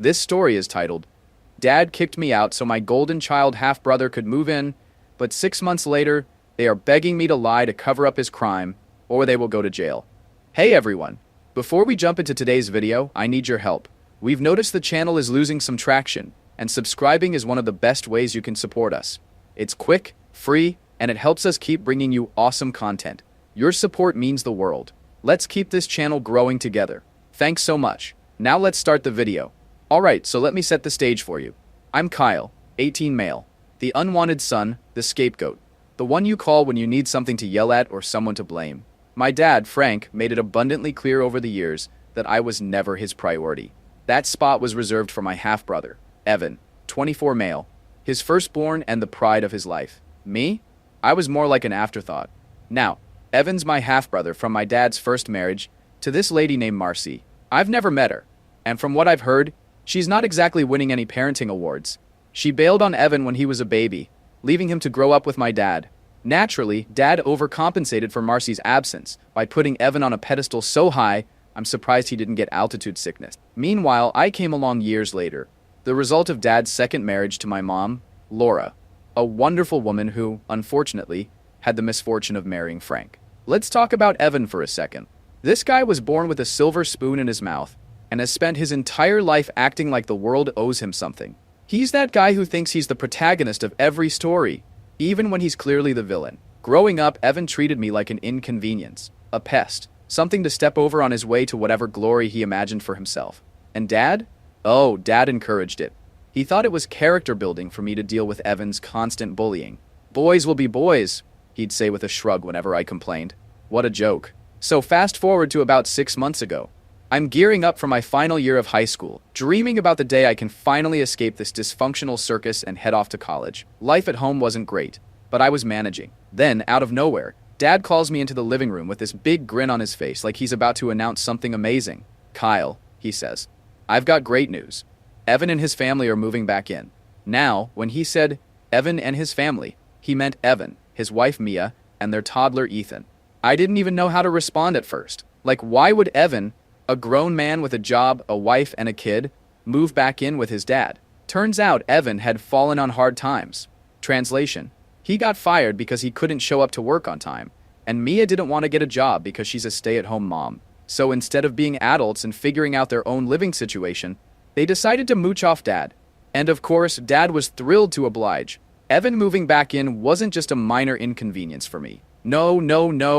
This story is titled, Dad Kicked Me Out so my golden child half-brother could move in, but 6 months later, they are begging me to lie to cover up his crime, or they will go to jail. Hey everyone! Before we jump into today's video, I need your help. We've noticed the channel is losing some traction, and subscribing is one of the best ways you can support us. It's quick, free, and it helps us keep bringing you awesome content. Your support means the world. Let's keep this channel growing together. Thanks so much. Now let's start the video. Alright, so let me set the stage for you. I'm Kyle, 18 male. The unwanted son, the scapegoat. The one you call when you need something to yell at or someone to blame. My dad, Frank, made it abundantly clear over the years that I was never his priority. That spot was reserved for my half-brother, Evan, 24 male, his firstborn and the pride of his life. Me? I was more like an afterthought. Now, Evan's my half-brother from my dad's first marriage to this lady named Marcy. I've never met her, and from what I've heard, she's not exactly winning any parenting awards. She bailed on Evan when he was a baby, leaving him to grow up with my dad. Naturally, Dad overcompensated for Marcy's absence by putting Evan on a pedestal so high, I'm surprised he didn't get altitude sickness. Meanwhile, I came along years later, the result of Dad's second marriage to my mom, Laura, a wonderful woman who, unfortunately, had the misfortune of marrying Frank. Let's talk about Evan for a second. This guy was born with a silver spoon in his mouth and has spent his entire life acting like the world owes him something. He's that guy who thinks he's the protagonist of every story, even when he's clearly the villain. Growing up, Evan treated me like an inconvenience, a pest, something to step over on his way to whatever glory he imagined for himself. And Dad? Oh, Dad encouraged it. He thought it was character building for me to deal with Evan's constant bullying. Boys will be boys, he'd say with a shrug whenever I complained. What a joke. So fast forward to about 6 months ago. I'm gearing up for my final year of high school, dreaming about the day I can finally escape this dysfunctional circus and head off to college. Life at home wasn't great, but I was managing. Then, out of nowhere, Dad calls me into the living room with this big grin on his face like he's about to announce something amazing. Kyle, he says, I've got great news. Evan and his family are moving back in. Now, when he said Evan and his family, he meant Evan, his wife Mia, and their toddler Ethan. I didn't even know how to respond at first. Like, why would Evan, a grown man with a job, a wife, and a kid, move back in with his dad? Turns out Evan had fallen on hard times. Translation: he got fired because he couldn't show up to work on time, and Mia didn't want to get a job because she's a stay-at-home mom. So instead of being adults and figuring out their own living situation, they decided to mooch off Dad. And of course, Dad was thrilled to oblige. Evan moving back in wasn't just a minor inconvenience for me. No,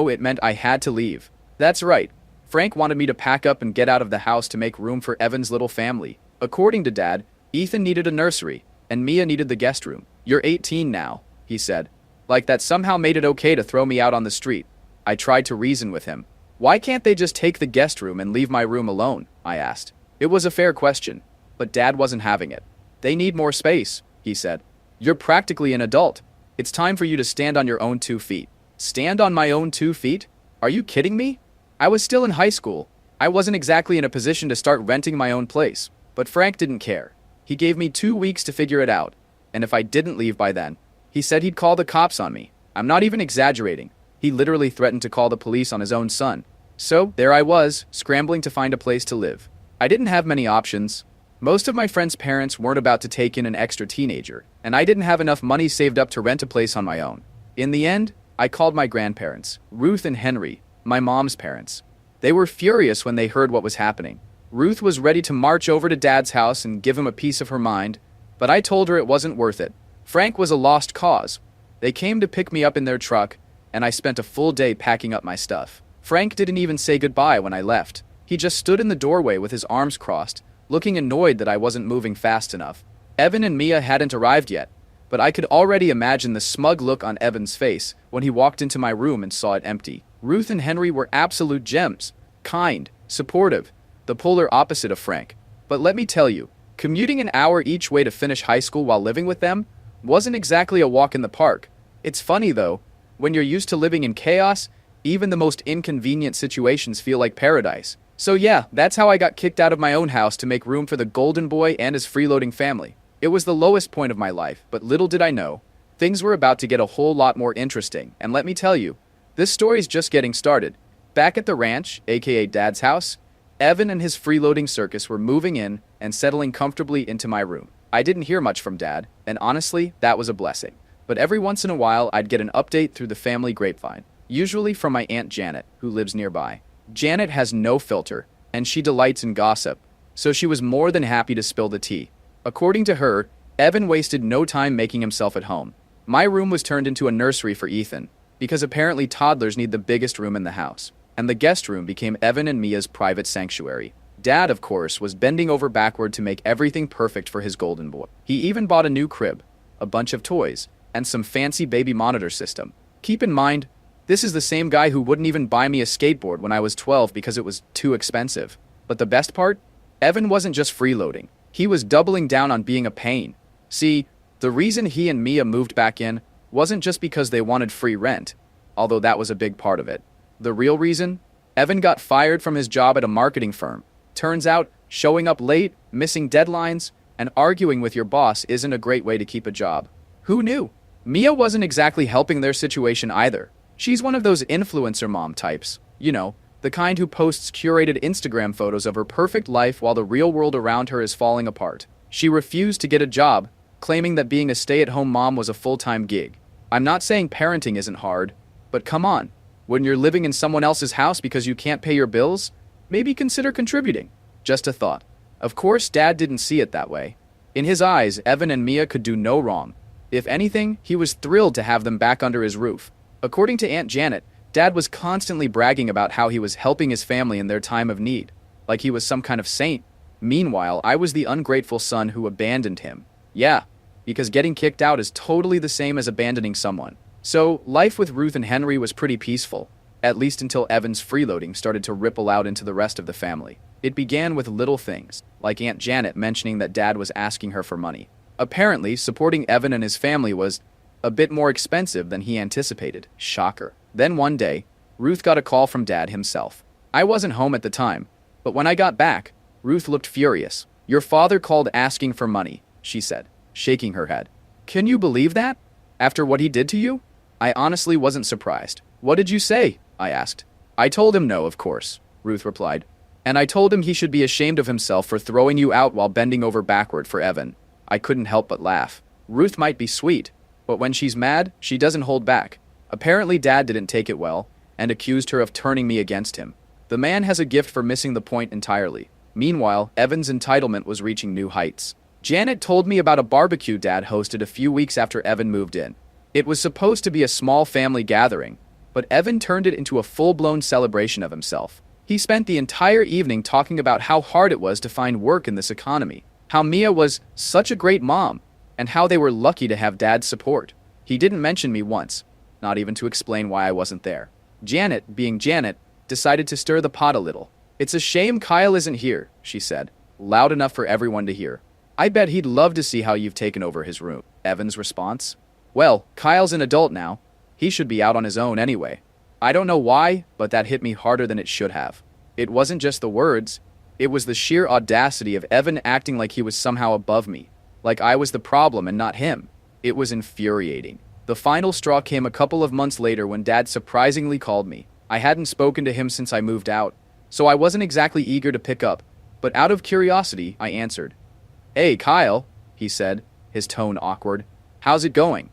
it meant I had to leave. That's right. Frank wanted me to pack up and get out of the house to make room for Evan's little family. According to Dad, Ethan needed a nursery, and Mia needed the guest room. You're 18 now, he said. Like that somehow made it okay to throw me out on the street. I tried to reason with him. Why can't they just take the guest room and leave my room alone? I asked. It was a fair question, but Dad wasn't having it. They need more space, he said. You're practically an adult. It's time for you to stand on your own 2 feet. Stand on my own 2 feet? Are you kidding me? I was still in high school. I wasn't exactly in a position to start renting my own place, but Frank didn't care. He gave me 2 weeks to figure it out, and if I didn't leave by then, he said he'd call the cops on me. I'm not even exaggerating. He literally threatened to call the police on his own son. So, there I was, scrambling to find a place to live. I didn't have many options. Most of my friends' parents weren't about to take in an extra teenager, and I didn't have enough money saved up to rent a place on my own. In the end, I called my grandparents, Ruth and Henry, my mom's parents. They were furious when they heard what was happening. Ruth was ready to march over to Dad's house and give him a piece of her mind, but I told her it wasn't worth it. Frank was a lost cause. They came to pick me up in their truck, and I spent a full day packing up my stuff. Frank didn't even say goodbye when I left. He just stood in the doorway with his arms crossed, looking annoyed that I wasn't moving fast enough. Evan and Mia hadn't arrived yet, but I could already imagine the smug look on Evan's face when he walked into my room and saw it empty. Ruth and Henry were absolute gems. Kind, supportive, the polar opposite of Frank. But let me tell you, commuting an hour each way to finish high school while living with them wasn't exactly a walk in the park. It's funny though, when you're used to living in chaos, even the most inconvenient situations feel like paradise. So yeah, that's how I got kicked out of my own house to make room for the golden boy and his freeloading family. It was the lowest point of my life, but little did I know, things were about to get a whole lot more interesting. And let me tell you, this story's just getting started. Back at the ranch, aka Dad's house, Evan and his freeloading circus were moving in, and settling comfortably into my room. I didn't hear much from Dad, and honestly, that was a blessing. But every once in a while, I'd get an update through the family grapevine, usually from my Aunt Janet, who lives nearby. Janet has no filter, and she delights in gossip, so she was more than happy to spill the tea. According to her, Evan wasted no time making himself at home. My room was turned into a nursery for Ethan, because apparently toddlers need the biggest room in the house, and the guest room became Evan and Mia's private sanctuary. Dad, of course, was bending over backward to make everything perfect for his golden boy. He even bought a new crib, a bunch of toys, and some fancy baby monitor system. Keep in mind, this is the same guy who wouldn't even buy me a skateboard when I was 12 because it was too expensive. But the best part? Evan wasn't just freeloading. He was doubling down on being a pain. See, the reason he and Mia moved back in wasn't just because they wanted free rent, although that was a big part of it. The real reason? Evan got fired from his job at a marketing firm. Turns out, showing up late, missing deadlines, and arguing with your boss isn't a great way to keep a job. Who knew? Mia wasn't exactly helping their situation either. She's one of those influencer mom types. You know, the kind who posts curated Instagram photos of her perfect life while the real world around her is falling apart. She refused to get a job, claiming that being a stay-at-home mom was a full-time gig. I'm not saying parenting isn't hard, but come on. When you're living in someone else's house because you can't pay your bills, maybe consider contributing. Just a thought. Of course, Dad didn't see it that way. In his eyes, Evan and Mia could do no wrong. If anything, he was thrilled to have them back under his roof. According to Aunt Janet, Dad was constantly bragging about how he was helping his family in their time of need, like he was some kind of saint. Meanwhile, I was the ungrateful son who abandoned him. Yeah, because getting kicked out is totally the same as abandoning someone. So, life with Ruth and Henry was pretty peaceful, at least until Evan's freeloading started to ripple out into the rest of the family. It began with little things, like Aunt Janet mentioning that Dad was asking her for money. Apparently, supporting Evan and his family was a bit more expensive than he anticipated. Shocker. Then one day, Ruth got a call from Dad himself. I wasn't home at the time, but when I got back, Ruth looked furious. "Your father called asking for money," she said, shaking her head. "Can you believe that? After what he did to you?" I honestly wasn't surprised. "What did you say?" I asked. "I told him no, of course," Ruth replied. "And I told him he should be ashamed of himself for throwing you out while bending over backward for Evan." I couldn't help but laugh. Ruth might be sweet, but when she's mad, she doesn't hold back. Apparently Dad didn't take it well, and accused her of turning me against him. The man has a gift for missing the point entirely. Meanwhile, Evan's entitlement was reaching new heights. Janet told me about a barbecue Dad hosted a few weeks after Evan moved in. It was supposed to be a small family gathering, but Evan turned it into a full-blown celebration of himself. He spent the entire evening talking about how hard it was to find work in this economy, how Mia was such a great mom, and how they were lucky to have Dad's support. He didn't mention me once, not even to explain why I wasn't there. Janet, being Janet, decided to stir the pot a little. "It's a shame Kyle isn't here," she said, loud enough for everyone to hear. "I bet he'd love to see how you've taken over his room." Evan's response? "Well, Kyle's an adult now. He should be out on his own anyway." I don't know why, but that hit me harder than it should have. It wasn't just the words. It was the sheer audacity of Evan acting like he was somehow above me, like I was the problem and not him. It was infuriating. The final straw came a couple of months later when Dad surprisingly called me. I hadn't spoken to him since I moved out, so I wasn't exactly eager to pick up, but out of curiosity, I answered. "Hey, Kyle," he said, his tone awkward. "How's it going?"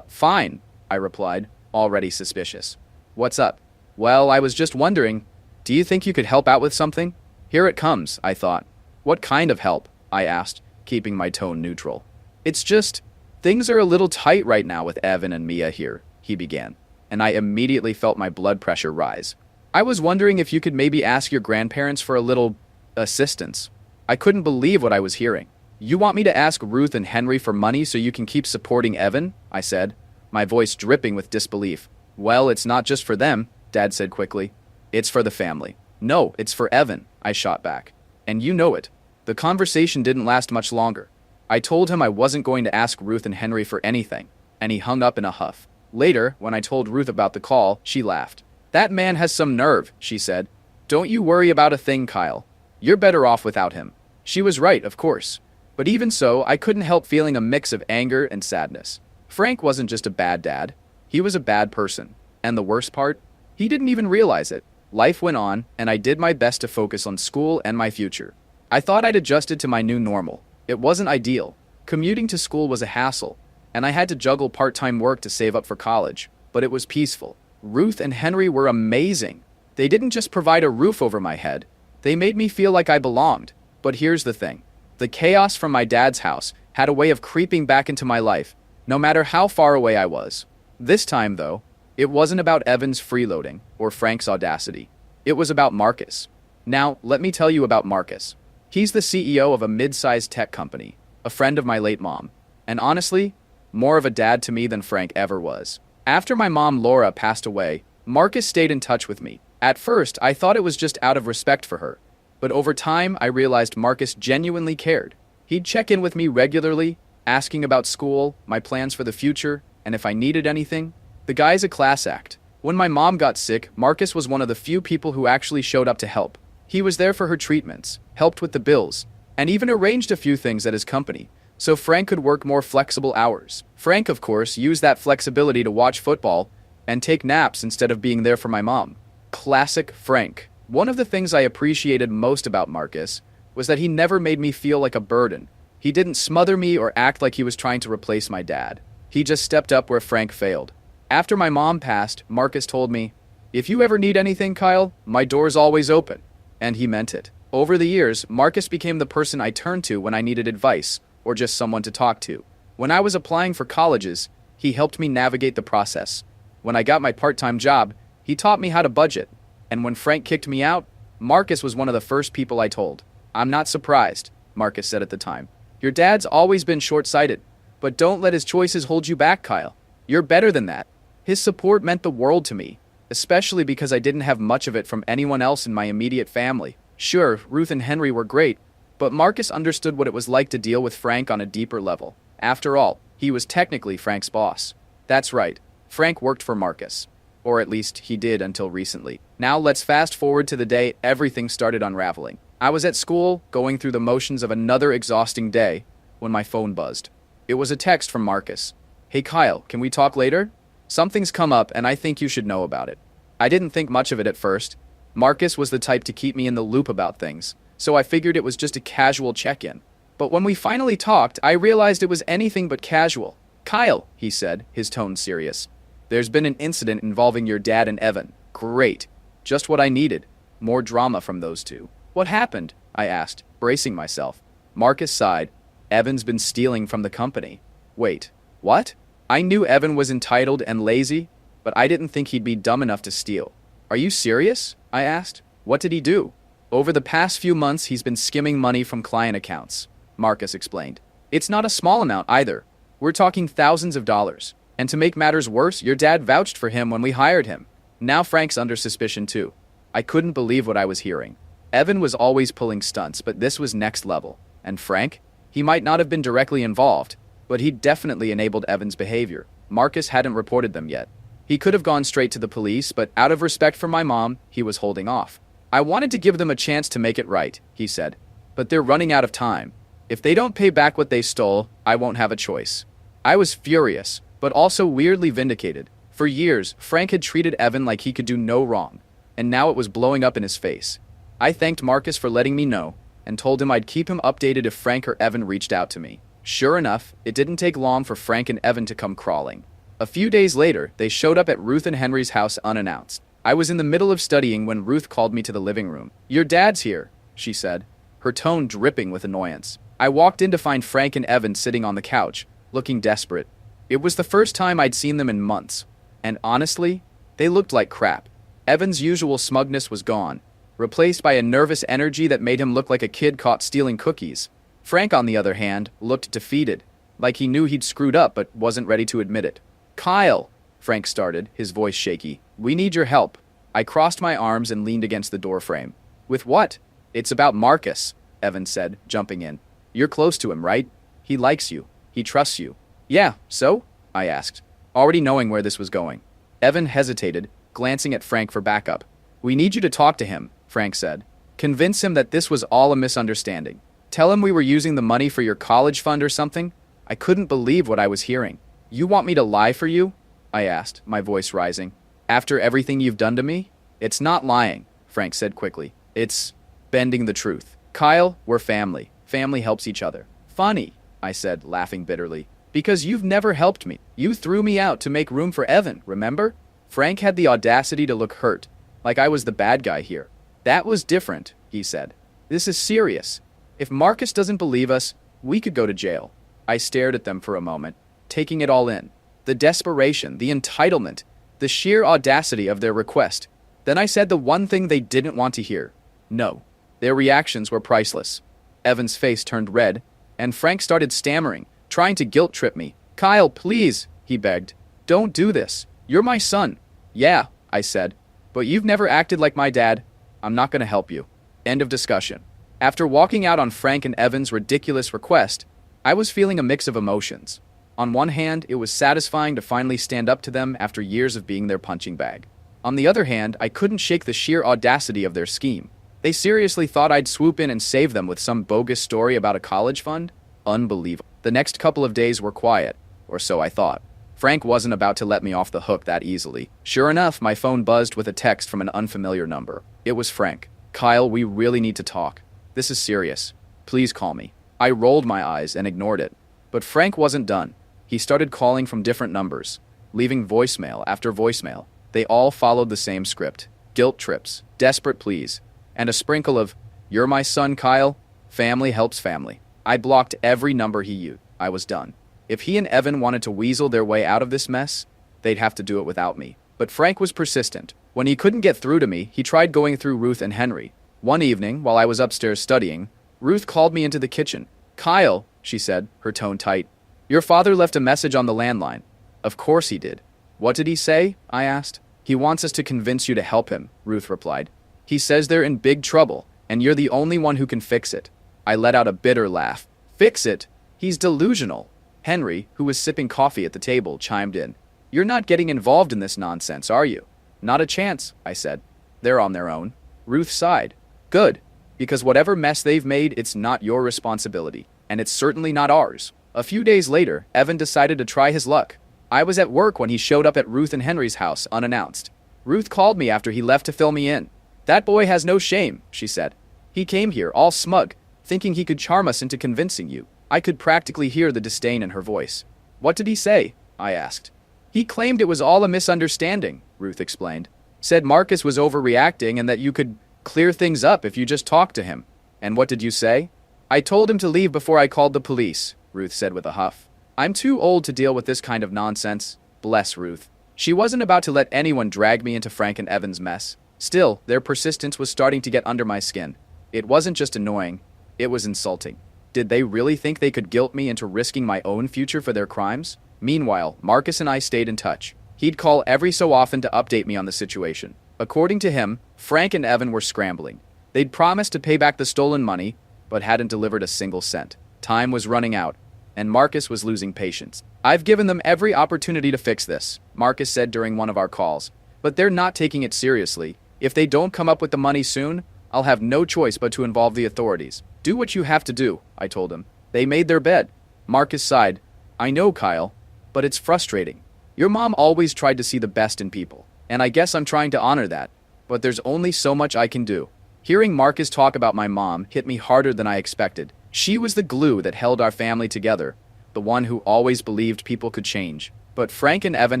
Fine," I replied, already suspicious. "What's up?" "Well, I was just wondering, do you think you could help out with something?" "Here it comes," I thought. "What kind of help?" I asked, keeping my tone neutral. "It's just, things are a little tight right now with Evan and Mia here," he began, and I immediately felt my blood pressure rise. "I was wondering if you could maybe ask your grandparents for a little assistance." I couldn't believe what I was hearing. "You want me to ask Ruth and Henry for money so you can keep supporting Evan?" I said, my voice dripping with disbelief. "Well, it's not just for them," Dad said quickly. "It's for the family." "No, it's for Evan," I shot back. "And you know it." The conversation didn't last much longer. I told him I wasn't going to ask Ruth and Henry for anything, and he hung up in a huff. Later, when I told Ruth about the call, she laughed. "That man has some nerve," she said. "Don't you worry about a thing, Kyle. You're better off without him." She was right, of course. But even so, I couldn't help feeling a mix of anger and sadness. Frank wasn't just a bad dad. He was a bad person. And the worst part? He didn't even realize it. Life went on, and I did my best to focus on school and my future. I thought I'd adjusted to my new normal. It wasn't ideal. Commuting to school was a hassle, and I had to juggle part-time work to save up for college, but it was peaceful. Ruth and Henry were amazing. They didn't just provide a roof over my head. They made me feel like I belonged. But here's the thing. The chaos from my dad's house had a way of creeping back into my life, no matter how far away I was. This time, though, it wasn't about Evan's freeloading or Frank's audacity. It was about Marcus. Now, let me tell you about Marcus. He's the CEO of a mid-sized tech company, a friend of my late mom, and honestly, more of a dad to me than Frank ever was. After my mom Laura passed away, Marcus stayed in touch with me. At first, I thought it was just out of respect for her, but over time, I realized Marcus genuinely cared. He'd check in with me regularly, asking about school, my plans for the future, and if I needed anything. The guy's a class act. When my mom got sick, Marcus was one of the few people who actually showed up to help. He was there for her treatments, helped with the bills, and even arranged a few things at his company, so Frank could work more flexible hours. Frank, of course, used that flexibility to watch football and take naps instead of being there for my mom. Classic Frank. One of the things I appreciated most about Marcus was that he never made me feel like a burden. He didn't smother me or act like he was trying to replace my dad. He just stepped up where Frank failed. After my mom passed, Marcus told me, "If you ever need anything, Kyle, my door's always open." And he meant it. Over the years, Marcus became the person I turned to when I needed advice or just someone to talk to. When I was applying for colleges, he helped me navigate the process. When I got my part-time job, he taught me how to budget. And when Frank kicked me out, Marcus was one of the first people I told. "I'm not surprised," Marcus said at the time. "Your dad's always been short-sighted, but don't let his choices hold you back, Kyle. You're better than that." His support meant the world to me, especially because I didn't have much of it from anyone else in my immediate family. Sure, Ruth and Henry were great, but Marcus understood what it was like to deal with Frank on a deeper level. After all, he was technically Frank's boss. That's right, Frank worked for Marcus. Or at least he did until recently. Now let's fast forward to the day everything started unraveling. I was at school, going through the motions of another exhausting day, when my phone buzzed. It was a text from Marcus. "Hey Kyle, can we talk later? Something's come up and I think you should know about it." I didn't think much of it at first. Marcus was the type to keep me in the loop about things, so I figured it was just a casual check-in. But when we finally talked, I realized it was anything but casual. "Kyle," he said, his tone serious. "There's been an incident involving your dad and Evan." Great. Just what I needed. More drama from those two. "What happened?" I asked, bracing myself. Marcus sighed. "Evan's been stealing from the company." Wait, what? I knew Evan was entitled and lazy, but I didn't think he'd be dumb enough to steal. "Are you serious?" I asked. "What did he do?" "Over the past few months, he's been skimming money from client accounts," Marcus explained. "It's not a small amount either. We're talking thousands of dollars. And to make matters worse, your dad vouched for him when we hired him. Now Frank's under suspicion too." I couldn't believe what I was hearing. Evan was always pulling stunts, but this was next level. And Frank? He might not have been directly involved, but he definitely enabled Evan's behavior. Marcus hadn't reported them yet. He could have gone straight to the police, but out of respect for my mom, he was holding off. "I wanted to give them a chance to make it right," he said. "But they're running out of time. If they don't pay back what they stole, I won't have a choice." I was furious, but also weirdly vindicated. For years, Frank had treated Evan like he could do no wrong, and now it was blowing up in his face. I thanked Marcus for letting me know, and told him I'd keep him updated if Frank or Evan reached out to me. Sure enough, it didn't take long for Frank and Evan to come crawling. A few days later, they showed up at Ruth and Henry's house unannounced. I was in the middle of studying when Ruth called me to the living room. "Your dad's here," she said, her tone dripping with annoyance. I walked in to find Frank and Evan sitting on the couch, looking desperate. It was the first time I'd seen them in months, and honestly, they looked like crap. Evan's usual smugness was gone, replaced by a nervous energy that made him look like a kid caught stealing cookies. Frank, on the other hand, looked defeated, like he knew he'd screwed up but wasn't ready to admit it. "Kyle," Frank started, his voice shaky. "We need your help." I crossed my arms and leaned against the doorframe. "With what?" "It's about Marcus," Evan said, jumping in. "You're close to him, right? He likes you. He trusts you." "Yeah, so?" I asked, already knowing where this was going. Evan hesitated, glancing at Frank for backup. "We need you to talk to him," Frank said. "Convince him that this was all a misunderstanding. Tell him we were using the money for your college fund or something." I couldn't believe what I was hearing. "You want me to lie for you?" I asked, my voice rising. "After everything you've done to me?" "It's not lying," Frank said quickly. "It's bending the truth." Kyle, we're family. Family helps each other. Funny, I said, laughing bitterly. Because you've never helped me. You threw me out to make room for Evan, remember? Frank had the audacity to look hurt, like I was the bad guy here. That was different, he said. This is serious. If Marcus doesn't believe us, we could go to jail. I stared at them for a moment, taking it all in. The desperation, the entitlement, the sheer audacity of their request. Then I said the one thing they didn't want to hear. No. Their reactions were priceless. Evan's face turned red, and Frank started stammering, trying to guilt-trip me. Kyle, please, he begged. Don't do this. You're my son. Yeah, I said. But you've never acted like my dad. I'm not going to help you. End of discussion. After walking out on Frank and Evan's ridiculous request, I was feeling a mix of emotions. On one hand, it was satisfying to finally stand up to them after years of being their punching bag. On the other hand, I couldn't shake the sheer audacity of their scheme. They seriously thought I'd swoop in and save them with some bogus story about a college fund? Unbelievable. The next couple of days were quiet, or so I thought. Frank wasn't about to let me off the hook that easily. Sure enough, my phone buzzed with a text from an unfamiliar number. It was Frank. Kyle, we really need to talk. This is serious. Please call me. I rolled my eyes and ignored it. But Frank wasn't done. He started calling from different numbers, leaving voicemail after voicemail. They all followed the same script. Guilt trips, desperate pleas, and a sprinkle of, "You're my son, Kyle. Family helps family." I blocked every number he used. I was done. If he and Evan wanted to weasel their way out of this mess, they'd have to do it without me. But Frank was persistent. When he couldn't get through to me, he tried going through Ruth and Henry. One evening, while I was upstairs studying, Ruth called me into the kitchen. "Kyle," she said, her tone tight, "your father left a message on the landline." Of course he did. "What did he say?" I asked. "He wants us to convince you to help him," Ruth replied. "He says they're in big trouble, and you're the only one who can fix it." I let out a bitter laugh. "Fix it? He's delusional." Henry, who was sipping coffee at the table, chimed in. "You're not getting involved in this nonsense, are you?" "Not a chance," I said. "They're on their own." Ruth sighed. "Good, because whatever mess they've made, it's not your responsibility, and it's certainly not ours." A few days later, Evan decided to try his luck. I was at work when he showed up at Ruth and Henry's house unannounced. Ruth called me after he left to fill me in. "That boy has no shame," she said. "He came here all smug, thinking he could charm us into convincing you." I could practically hear the disdain in her voice. "What did he say?" I asked. "He claimed it was all a misunderstanding," Ruth explained. "Said Marcus was overreacting and that you could clear things up if you just talked to him." "And what did you say?" "I told him to leave before I called the police," Ruth said with a huff. "I'm too old to deal with this kind of nonsense." Bless Ruth. She wasn't about to let anyone drag me into Frank and Evan's mess. Still, their persistence was starting to get under my skin. It wasn't just annoying, it was insulting. Did they really think they could guilt me into risking my own future for their crimes? Meanwhile, Marcus and I stayed in touch. He'd call every so often to update me on the situation. According to him, Frank and Evan were scrambling. They'd promised to pay back the stolen money, but hadn't delivered a single cent. Time was running out, and Marcus was losing patience. "I've given them every opportunity to fix this," Marcus said during one of our calls. "But they're not taking it seriously. If they don't come up with the money soon, I'll have no choice but to involve the authorities." "Do what you have to do," I told him. "They made their bed." Marcus sighed. "I know, Kyle, but it's frustrating. Your mom always tried to see the best in people, and I guess I'm trying to honor that, but there's only so much I can do." Hearing Marcus talk about my mom hit me harder than I expected. She was the glue that held our family together, the one who always believed people could change. But Frank and Evan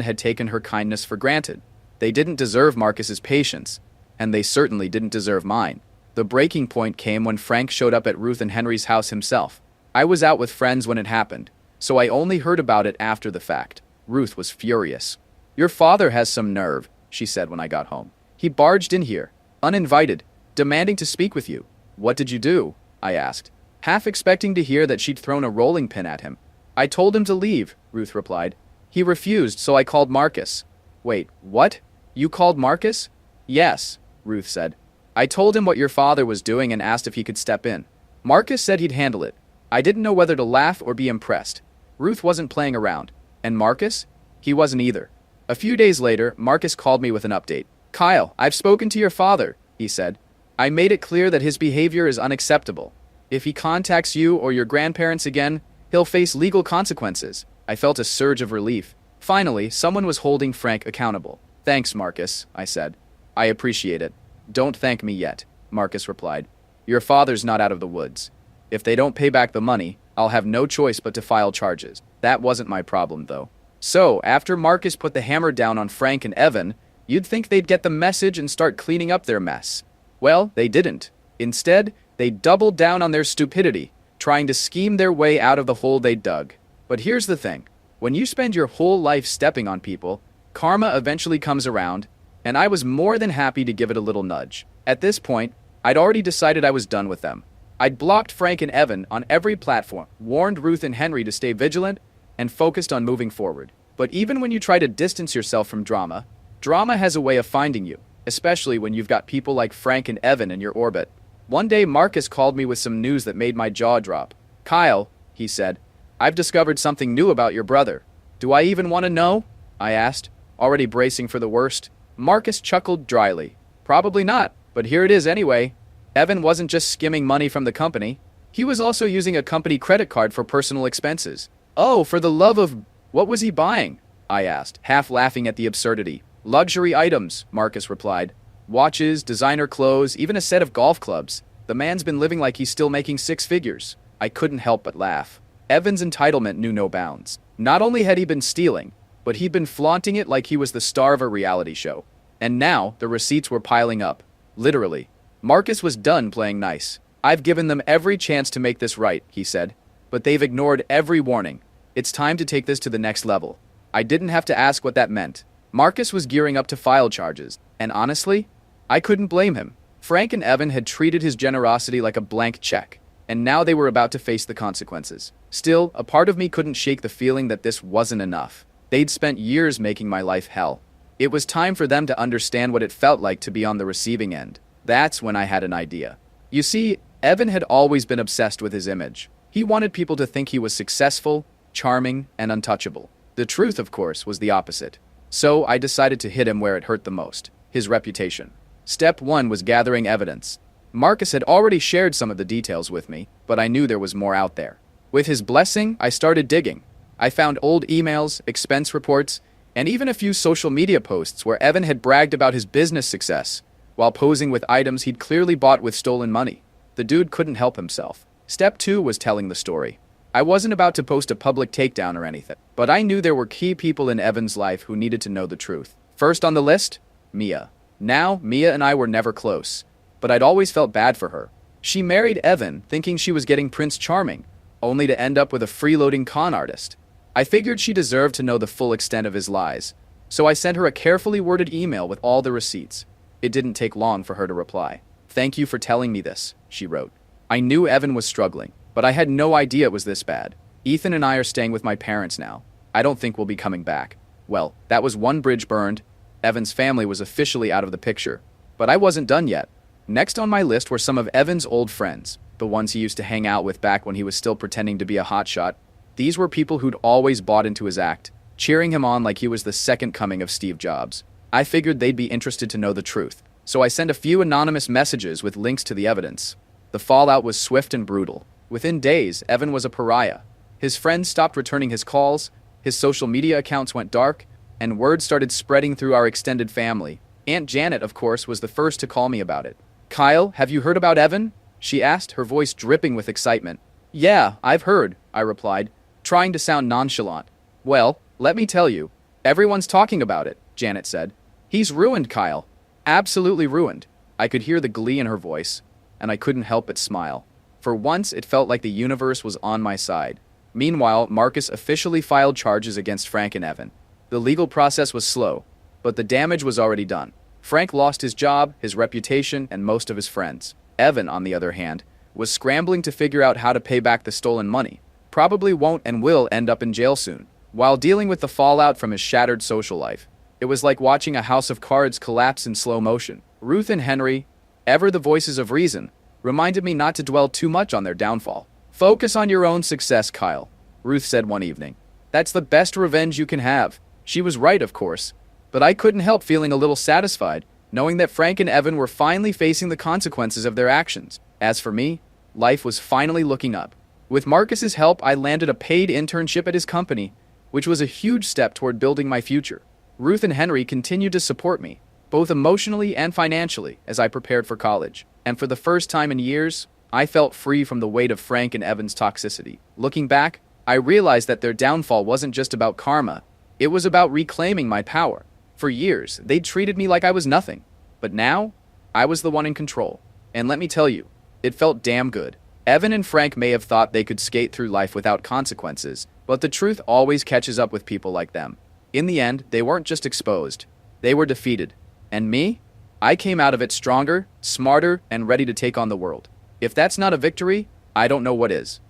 had taken her kindness for granted. They didn't deserve Marcus's patience, and they certainly didn't deserve mine. The breaking point came when Frank showed up at Ruth and Henry's house himself. I was out with friends when it happened, so I only heard about it after the fact. Ruth was furious. "Your father has some nerve," she said when I got home. "He barged in here, uninvited, demanding to speak with you." "What did you do?" I asked, half expecting to hear that she'd thrown a rolling pin at him. "I told him to leave," Ruth replied. "He refused, so I called Marcus." "Wait, what? You called Marcus?" "Yes," Ruth said. "I told him what your father was doing and asked if he could step in. Marcus said he'd handle it. I didn't know whether to laugh or be impressed." Ruth wasn't playing around. And Marcus? He wasn't either. A few days later, Marcus called me with an update. "Kyle, I've spoken to your father," he said. "I made it clear that his behavior is unacceptable. If he contacts you or your grandparents again, he'll face legal consequences." I felt a surge of relief. Finally, someone was holding Frank accountable. "Thanks, Marcus," I said. "I appreciate it." "Don't thank me yet," Marcus replied. Your father's not out of the woods. If they don't pay back the money, I'll have no choice but to file charges. That wasn't my problem, though. So, after Marcus put the hammer down on Frank and Evan, you'd think they'd get the message and start cleaning up their mess. Well, they didn't. Instead, they doubled down on their stupidity, trying to scheme their way out of the hole they dug. But here's the thing. When you spend your whole life stepping on people, karma eventually comes around, and I was more than happy to give it a little nudge. At this point, I'd already decided I was done with them. I'd blocked Frank and Evan on every platform, warned Ruth and Henry to stay vigilant, and focused on moving forward. But even when you try to distance yourself from drama, drama has a way of finding you, especially when you've got people like Frank and Evan in your orbit. One day, Marcus called me with some news that made my jaw drop. "Kyle," he said, "I've discovered something new about your brother." "Do I even want to know?" I asked, already bracing for the worst. Marcus chuckled dryly. "Probably not, but here it is anyway. Evan wasn't just skimming money from the company. He was also using a company credit card for personal expenses." "Oh, for the love of... What was he buying?" I asked, half laughing at the absurdity. "Luxury items," Marcus replied. "Watches, designer clothes, even a set of golf clubs. The man's been living like he's still making six figures." I couldn't help but laugh. Evan's entitlement knew no bounds. Not only had he been stealing, but he'd been flaunting it like he was the star of a reality show. And now, the receipts were piling up. Literally. Marcus was done playing nice. "I've given them every chance to make this right," he said. "But they've ignored every warning. It's time to take this to the next level." I didn't have to ask what that meant. Marcus was gearing up to file charges, and honestly, I couldn't blame him. Frank and Evan had treated his generosity like a blank check, and now they were about to face the consequences. Still, a part of me couldn't shake the feeling that this wasn't enough. They'd spent years making my life hell. It was time for them to understand what it felt like to be on the receiving end. That's when I had an idea. You see, Evan had always been obsessed with his image. He wanted people to think he was successful, charming, and untouchable. The truth, of course, was the opposite. So I decided to hit him where it hurt the most: his reputation. Step 1 was gathering evidence. Marcus had already shared some of the details with me, but I knew there was more out there. With his blessing, I started digging. I found old emails, expense reports, and even a few social media posts where Evan had bragged about his business success, while posing with items he'd clearly bought with stolen money. The dude couldn't help himself. Step 2 was telling the story. I wasn't about to post a public takedown or anything, but I knew there were key people in Evan's life who needed to know the truth. First on the list, Mia. Now, Mia and I were never close, but I'd always felt bad for her. She married Evan thinking she was getting Prince Charming, only to end up with a freeloading con artist. I figured she deserved to know the full extent of his lies, so I sent her a carefully worded email with all the receipts. It didn't take long for her to reply. "Thank you for telling me this," she wrote. "I knew Evan was struggling, but I had no idea it was this bad. Ethan and I are staying with my parents now. I don't think we'll be coming back." Well, that was one bridge burned. Evan's family was officially out of the picture. But I wasn't done yet. Next on my list were some of Evan's old friends, the ones he used to hang out with back when he was still pretending to be a hotshot. These were people who'd always bought into his act, cheering him on like he was the second coming of Steve Jobs. I figured they'd be interested to know the truth, so I sent a few anonymous messages with links to the evidence. The fallout was swift and brutal. Within days, Evan was a pariah. His friends stopped returning his calls, his social media accounts went dark, and word started spreading through our extended family. Aunt Janet, of course, was the first to call me about it. "Kyle, have you heard about Evan?" she asked, her voice dripping with excitement. "Yeah, I've heard," I replied, trying to sound nonchalant. "Well, let me tell you, everyone's talking about it," Janet said. "He's ruined, Kyle. Absolutely ruined." I could hear the glee in her voice, and I couldn't help but smile. For once, it felt like the universe was on my side. Meanwhile, Marcus officially filed charges against Frank and Evan. The legal process was slow, but the damage was already done. Frank lost his job, his reputation, and most of his friends. Evan, on the other hand, was scrambling to figure out how to pay back the stolen money. Probably won't and will end up in jail soon. While dealing with the fallout from his shattered social life, it was like watching a house of cards collapse in slow motion. Ruth and Henry, ever the voices of reason, reminded me not to dwell too much on their downfall. "Focus on your own success, Kyle," Ruth said one evening. "That's the best revenge you can have." She was right, of course, but I couldn't help feeling a little satisfied, knowing that Frank and Evan were finally facing the consequences of their actions. As for me, life was finally looking up. With Marcus's help, I landed a paid internship at his company, which was a huge step toward building my future. Ruth and Henry continued to support me, both emotionally and financially, as I prepared for college. And for the first time in years, I felt free from the weight of Frank and Evan's toxicity. Looking back, I realized that their downfall wasn't just about karma, it was about reclaiming my power. For years, they'd treated me like I was nothing. But now, I was the one in control. And let me tell you, it felt damn good. Evan and Frank may have thought they could skate through life without consequences, but the truth always catches up with people like them. In the end, they weren't just exposed, they were defeated. And me? I came out of it stronger, smarter, and ready to take on the world. If that's not a victory, I don't know what is.